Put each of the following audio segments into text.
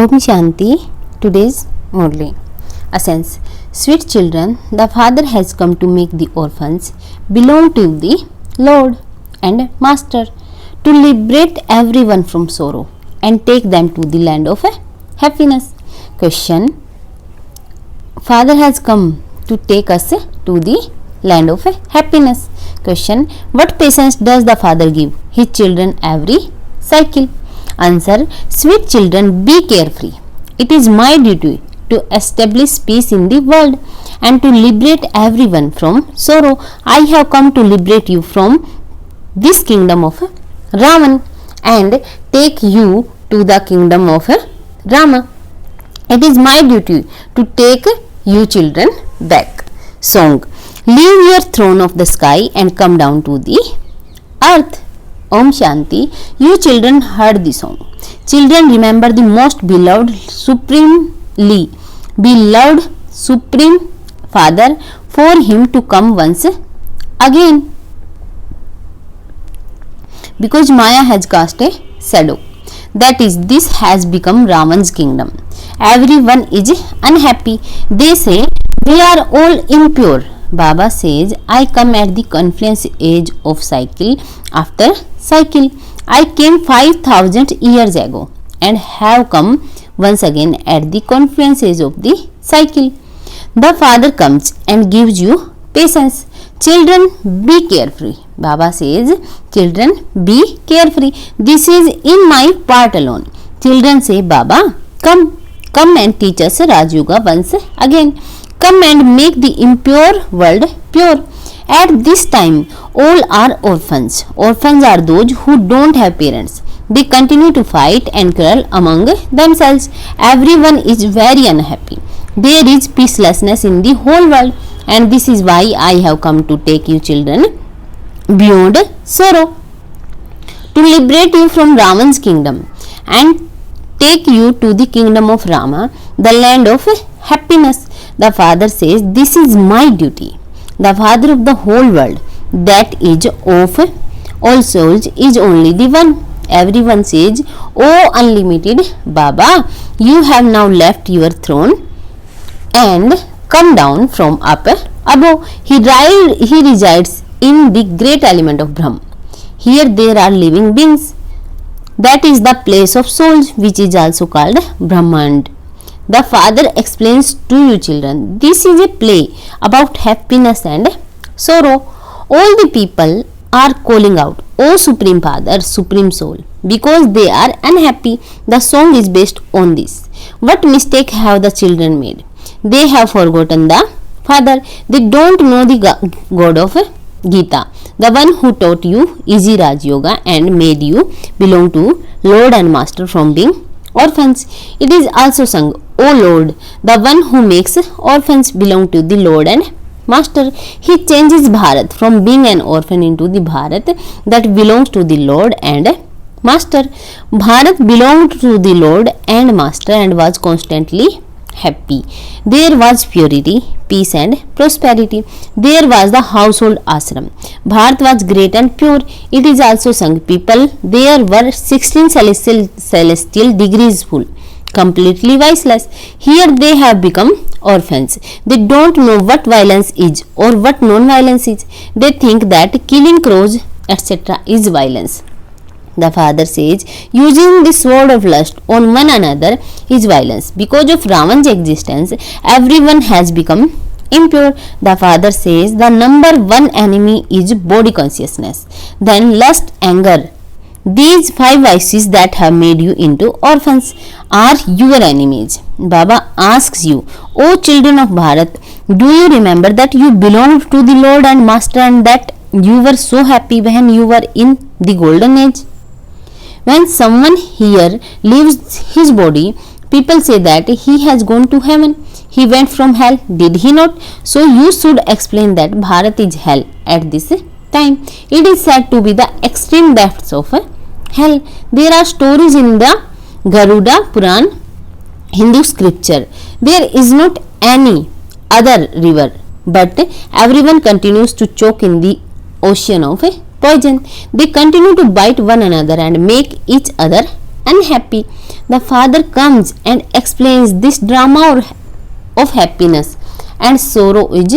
Om Shanti. Today's Murli. Essence. Sweet children, the Father has come to make the orphans belong to the Lord and Master, to liberate everyone from sorrow and take them to the land of happiness. Question. Father has come to take us to the land of happiness. Question. What patience does the Father give his children every cycle? Answer. Sweet children, be carefree. It is my duty to establish peace in the world and to liberate everyone from sorrow. I have come to liberate you from this kingdom of Ravan and take you to the kingdom of Rama. It is my duty to take you children back. Song. Leave your throne of the sky and come down to the earth. Om Shanti. You children heard the song. Children, remember the most beloved, supremely beloved, supreme Father, for him to come once again. Because Maya has cast a shadow. That is, this has become Ravan's kingdom. Everyone is unhappy. They say we are all impure. Baba says, I come at the confluence age of cycle after cycle. I came 5,000 years ago and have come once again at the confluence age of the cycle. The Father comes and gives you patience. Children, be carefree. Baba says, children, be carefree. This is in my part alone. Children say, Baba, come and teach us Raj Yoga once again. Come and make the impure world pure. At this time, all are orphans. Orphans are those who don't have parents. They continue to fight and quarrel among themselves. Everyone is very unhappy. There is peacelessness in the whole world, and this is why I have come to take you children beyond sorrow, to liberate you from Ravan's kingdom and take you to the kingdom of Rama, the land of happiness. The Father says, this is my duty. The Father of the whole world, that is of all souls, is only the one. Everyone says, O unlimited Baba, you have now left your throne and come down from up above. He resides in the great element of Brahm. Here there are living beings. That is the place of souls, which is also called Brahmand. The Father explains to you children, this is a play about happiness and sorrow. All the people are calling out, O Supreme Father, Supreme Soul, because they are unhappy. The song is based on this. What mistake have the children made? They have forgotten the Father. They don't know the God of Gita, the one who taught you easy Raj Yoga and made you belong to Lord and Master from being orphans. It is also sung, O Lord, the one who makes orphans belong to the Lord and Master. He changes Bharat from being an orphan into the Bharat that belongs to the Lord and Master. Bharat belonged to the Lord and Master and was constantly happy. There was purity, peace and prosperity. There was the household ashram. Bharat was great and pure. It is also sung, people, there were 16 celestial degrees full, completely viceless. Here they have become orphans. They don't know what violence is or what non-violence is. They think that killing crows, etc. is violence. The Father says, using the sword of lust on one another is violence. Because of Ravan's existence, everyone has become impure. The Father says, the number one enemy is body consciousness, then lust, anger. These 5 vices that have made you into orphans are your enemies. Baba asks you, O children of Bharat, do you remember that you belonged to the Lord and Master and that you were so happy when you were in the golden age? When someone here leaves his body, people say that he has gone to heaven. He went from hell, did he not? So you should explain that Bharat is hell at this time. It is said to be the extreme depths of hell. There are stories in the Garuda Puran, Hindu scripture. There is not any other river, but everyone continues to choke in the ocean of poison. They continue to bite one another and make each other unhappy. The father comes and explains this drama of happiness and sorrow is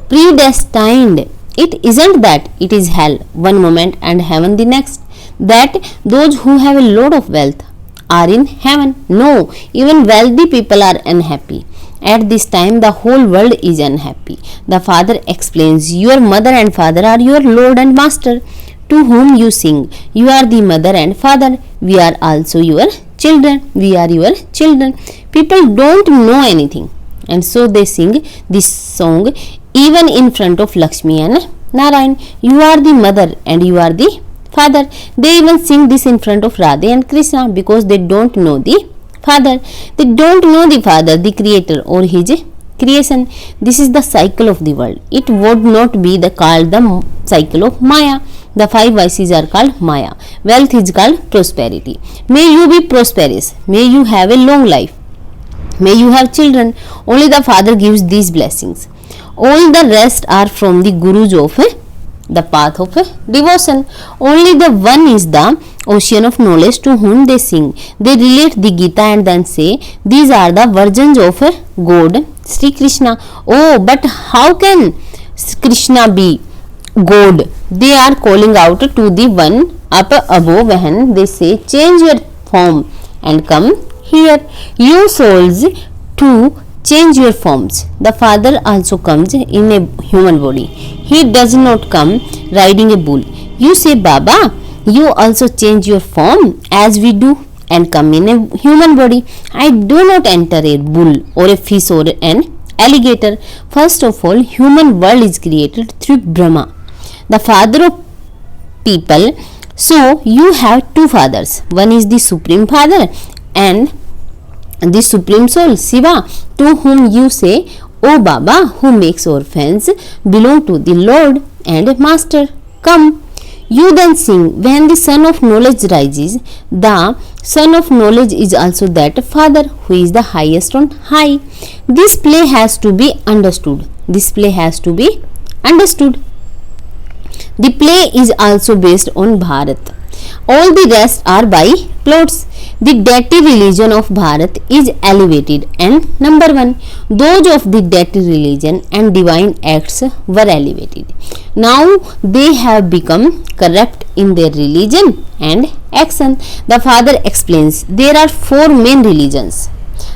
predestined. It isn't that it is hell one moment and heaven the next, that those who have a lot of wealth are in heaven. No, even wealthy people are unhappy. At this time, the whole world is unhappy. The father explains, your mother and father are your Lord and Master, to whom you sing. You are the mother and father. We are also your children. We are your children. People don't know anything, and so they sing this song even in front of Lakshmi and Narayan. You are the mother and you are the father. They even sing this in front of Radha and Krishna because they don't know the father. They don't know the father, the creator or his creation. This is the cycle of the world. It would not be called the cycle of Maya. The five vices are called Maya. Wealth is called prosperity. May you be prosperous. May you have a long life. May you have children. Only the father gives these blessings. All the rest are from the gurus of the path of devotion. Only the one is the ocean of knowledge to whom they sing. They relate the Gita and then say, these are the virgins of God, Sri Krishna. Oh, but how can Krishna be God? They are calling out to the one up above when they say, change your form and come here. You souls to change your forms. The father also comes in a human body. He does not come riding a bull. You say, Baba, you also change your form as we do and come in a human body. I do not enter a bull or a fish or an alligator. First of all, human world is created through Brahma, the father of people. So you have two fathers. One is the supreme father and the supreme soul, Shiva, to whom you say, O Baba, who makes orphans belong to the Lord and Master. Come. You then sing, when the sun of knowledge rises, the sun of knowledge is also that father who is the highest on high. This play has to be understood. This play has to be understood. The play is also based on Bharat. All the rest are by plots. The deity religion of Bharat is elevated and number one. Those of the deity religion and divine acts were elevated. Now they have become corrupt in their religion and action. The father explains there are four main religions.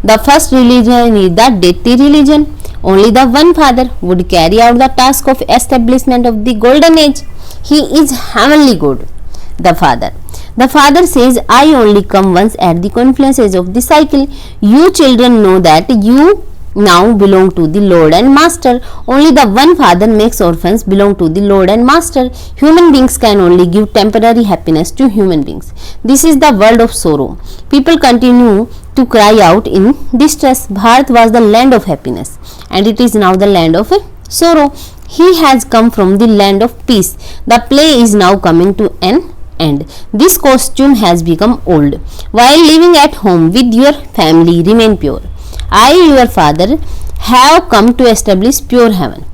The first religion is the deity religion. Only the one father would carry out the task of establishment of the golden age. He is heavenly God, the father. The father says, I only come once at the confluences of the cycle. You children know that you now belong to the Lord and Master. Only the one father makes orphans belong to the Lord and Master. Human beings can only give temporary happiness to human beings. This is the world of sorrow. People continue to cry out in distress. Bharat was the land of happiness and it is now the land of sorrow. He has come from the land of peace. The play is now coming to an end. This costume has become old. While living at home with your family, remain pure. I, your father, have come to establish pure heaven.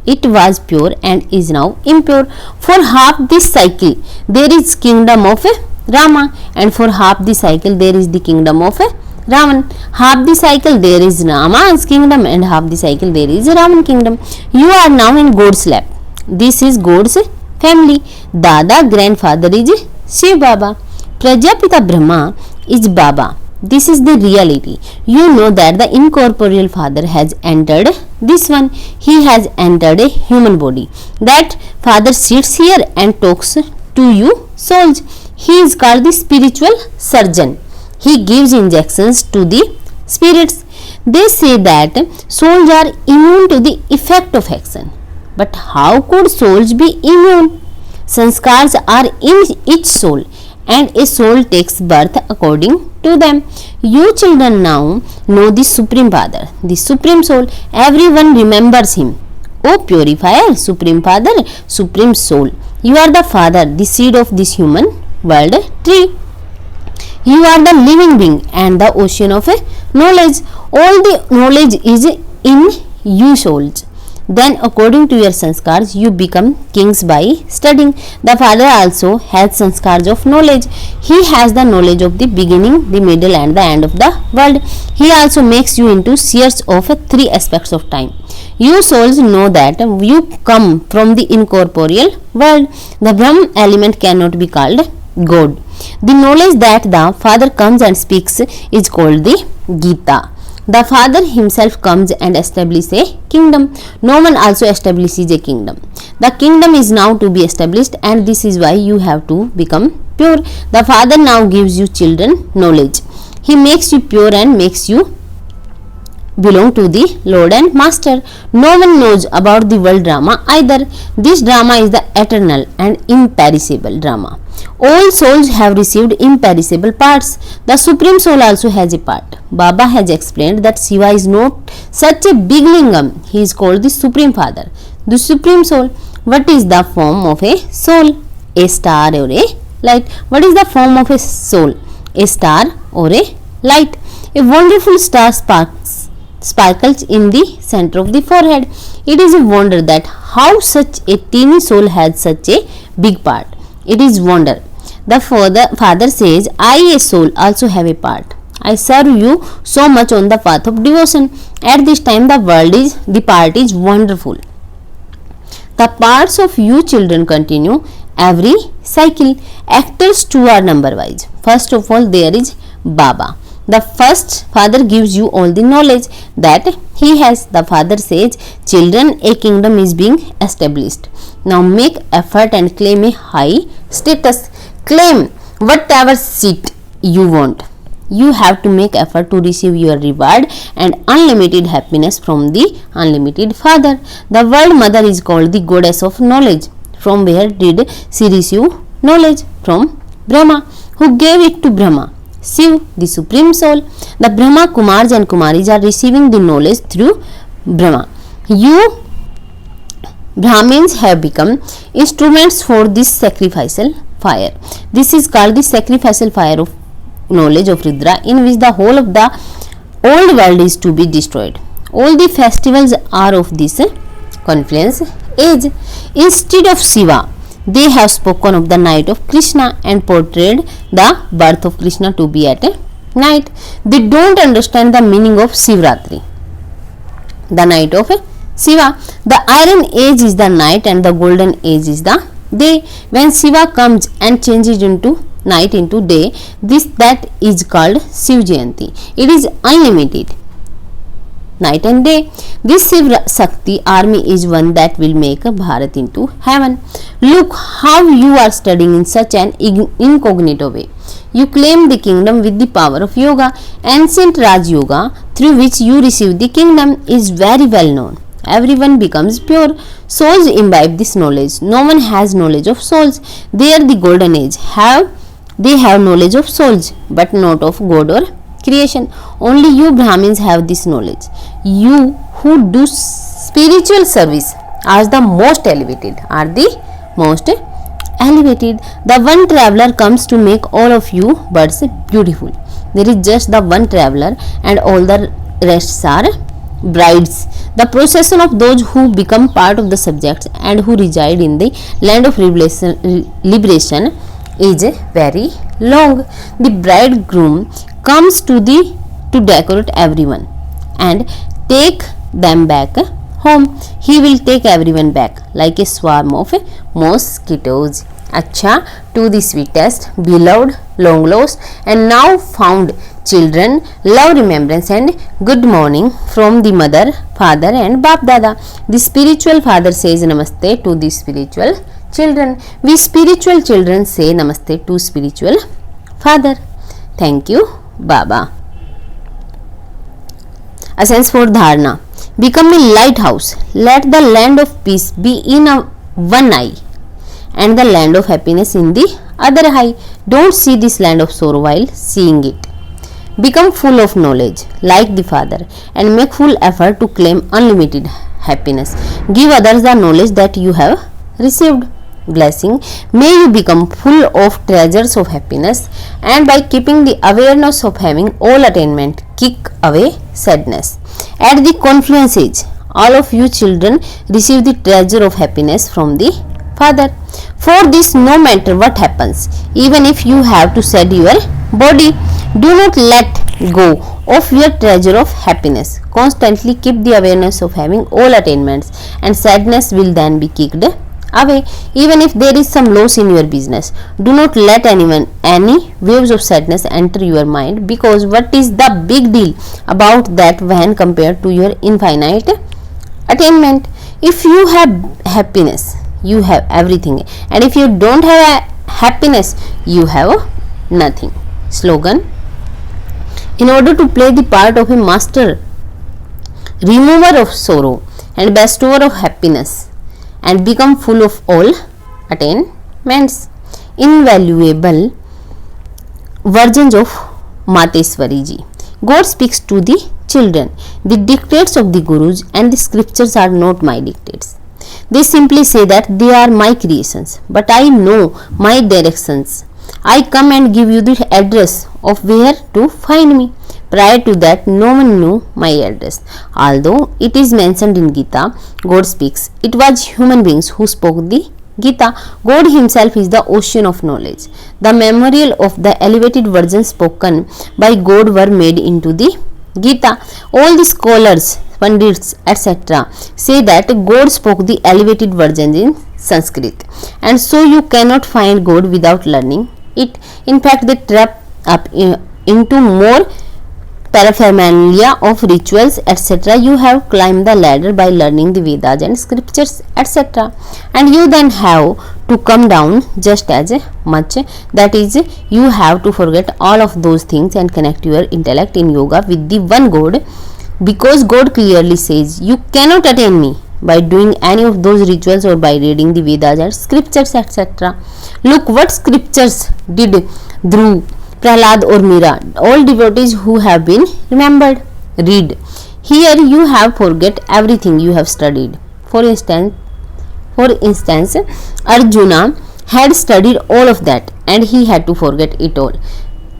It was pure and is now impure. For half this cycle, there is kingdom of Rama, and for half the cycle, there is the kingdom of Ravan. Half the cycle there is Rama's kingdom and half the cycle there is Ravan kingdom. You are now in God's lap. This is God's family. Dada, grandfather is Shiv Baba. Prajapita Brahma is Baba. This is the reality. You know that the incorporeal father has entered this one. He has entered a human body. That father sits here and talks to you souls. He is called the spiritual surgeon. He gives injections to the spirits. They say that souls are immune to the effect of action. But how could souls be immune? Sanskars are in each soul and a soul takes birth according to them. You children now know the Supreme Father, the Supreme Soul. Everyone remembers him. O purifier, Supreme Father, Supreme Soul. You are the Father, the seed of this human world tree. You are the living being and the ocean of knowledge. All the knowledge is in you souls. then according to your sanskars you become kings by studying. The father also has sanskars of knowledge. He has the knowledge of the beginning, the middle and the end of the world. He also makes you into seers of three aspects of time. You souls know that you come from the incorporeal world. The Brahm element cannot be called God. The knowledge that the father comes and speaks is called the Gita. The father himself comes and establishes a kingdom. No one also establishes a kingdom. The kingdom is now to be established, and this is why you have to become pure. The father now gives you children knowledge. He makes you pure and makes you belong to the Lord and Master. No one knows about the world drama either. This drama is the eternal and imperishable drama. All souls have received imperishable parts. The Supreme Soul also has a part. Baba has explained that Shiva is not such a big lingam. He is called the Supreme Father, the Supreme Soul. What is the form of a soul? A star or a light. What is the form of a soul? A star or a light. A wonderful star sparkles in the center of the forehead. It is a wonder that how such a teeny soul has such a big part. It is wonder. The father says, I, a soul, also have a part. I serve you so much on the path of devotion. At this time the part is wonderful. The parts of you children continue every cycle. Actors too are number wise. First of all there is Baba. The first father gives you all the knowledge that he has. The father says, children, a kingdom is being established. Now make effort and claim a high status. Claim whatever seat you want. You have to make effort to receive your reward and unlimited happiness from the unlimited father. The world mother is called the goddess of knowledge. From where did she receive knowledge? From Brahma, who gave it to Brahma. Shiv, the Supreme Soul. The Brahma Kumars and Kumaris are receiving the knowledge through Brahma. You Brahmins have become instruments for this sacrificial fire. This is called the sacrificial fire of knowledge of Rudra, in which the whole of the old world is to be destroyed. All the festivals are of this confluence age. Instead of Shiva, they have spoken of the night of Krishna and portrayed the birth of Krishna to be at night. They don't understand the meaning of Shivratri, the night of Shiva. The iron age is the night and the golden age is the day. When Shiva comes and changes into night into day, that is called Shiv Jayanti. It is unlimited night and day. This Shiv Shakti army is one that will make Bharat into heaven. Look how you are studying in such an incognito way. You claim the kingdom with the power of yoga. Ancient Raj Yoga, through which you receive the kingdom, is very well known. Everyone becomes pure. Souls imbibe this knowledge. No one has knowledge of souls. They are the golden age. They have knowledge of souls, but not of God or creation. Only you Brahmins have this knowledge. You who do spiritual service are the most elevated. The one traveler comes to make all of you birds beautiful. There is just the one traveler and all the rest are brides. The procession of those who become part of the subjects and who reside in the land of liberation is very long. The bridegroom comes to decorate everyone and take them back home. He will take everyone back like a swarm of mosquitoes. Acha, to the sweetest, beloved, long lost and now found children, love, remembrance and good morning from the mother, father and Bap Dada. The spiritual father says namaste to the spiritual children. We spiritual children say namaste to spiritual father. Thank you, Baba. Essence for Dharana. Become a lighthouse. Let the land of peace be in one eye and the land of happiness in the other eye. Don't see this land of sorrow while seeing it. Become full of knowledge like the Father and make full effort to claim unlimited happiness. Give others the knowledge that you have received. Blessing. May you become full of treasures of happiness and by keeping the awareness of having all attainment, kick away sadness. At the confluence age all of you children receive the treasure of happiness from the Father. For this, no matter what happens, even if you have to shed your body, do not let go of your treasure of happiness. Constantly keep the awareness of having all attainments, and sadness will then be kicked away. Even if there is some loss in your business, do not let any waves of sadness enter your mind, because what is the big deal about that when compared to your infinite attainment? If you have happiness, you have everything, and if you don't have happiness, you have nothing. Slogan: in order to play the part of a master remover of sorrow and bestower of happiness, and become full of all attainments. Invaluable versions of Mateswari ji. God speaks to the children. The dictates of the gurus and the scriptures are not my dictates. They simply say that they are my creations, but I know my directions. I come and give you the address of where to find me. Prior to that, no one knew my address. Although it is mentioned in Gita, God speaks. It was human beings who spoke the Gita. God himself is the ocean of knowledge. The memorial of the elevated versions spoken by God were made into the Gita. All the scholars, Pandits, etc. say that God spoke the elevated versions in Sanskrit, and so you cannot find God without learning it. In fact, they trap up into more paraphernalia of rituals, etc. You have climbed the ladder by learning the Vedas and scriptures, etc. And you then have to come down just as much. That is, you have to forget all of those things and connect your intellect in yoga with the one God, because God clearly says you cannot attain me by doing any of those rituals or by reading the Vedas and scriptures, etc. Look what scriptures did Dhruv, Prahlad or Mira, all devotees who have been remembered. Read. Here you have forget everything you have studied. For instance, Arjuna had studied all of that and he had to forget it all.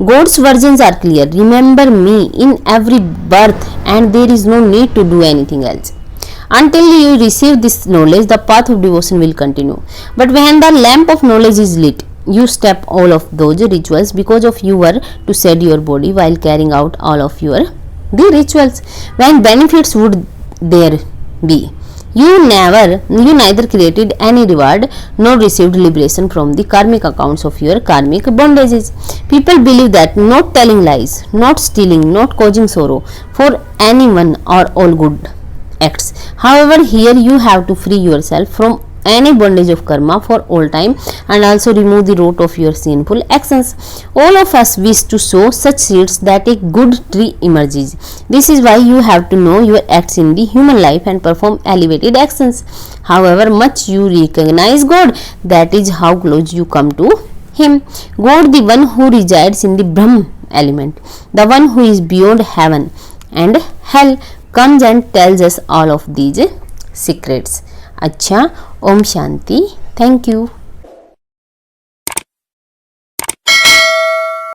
God's versions are clear. Remember me in every birth, and there is no need to do anything else. Until you receive this knowledge, the path of devotion will continue. But when the lamp of knowledge is lit, you step all of those rituals, because of you were to shed your body while carrying out all of the rituals. When benefits would there be? You neither created any reward nor received liberation from the karmic accounts of your karmic bondages. People believe that not telling lies, not stealing, not causing sorrow for anyone are all good acts. However, here you have to free yourself from any bondage of karma for all time, and also remove the root of your sinful actions. All of us wish to sow such seeds that a good tree emerges. This is why you have to know your acts in the human life and perform elevated actions. However much you recognize God, that is how close you come to Him. God, the one who resides in the Brahm element, the one who is beyond heaven and hell, comes and tells us all of these secrets. अच्छा, Om Shanti. Thank you.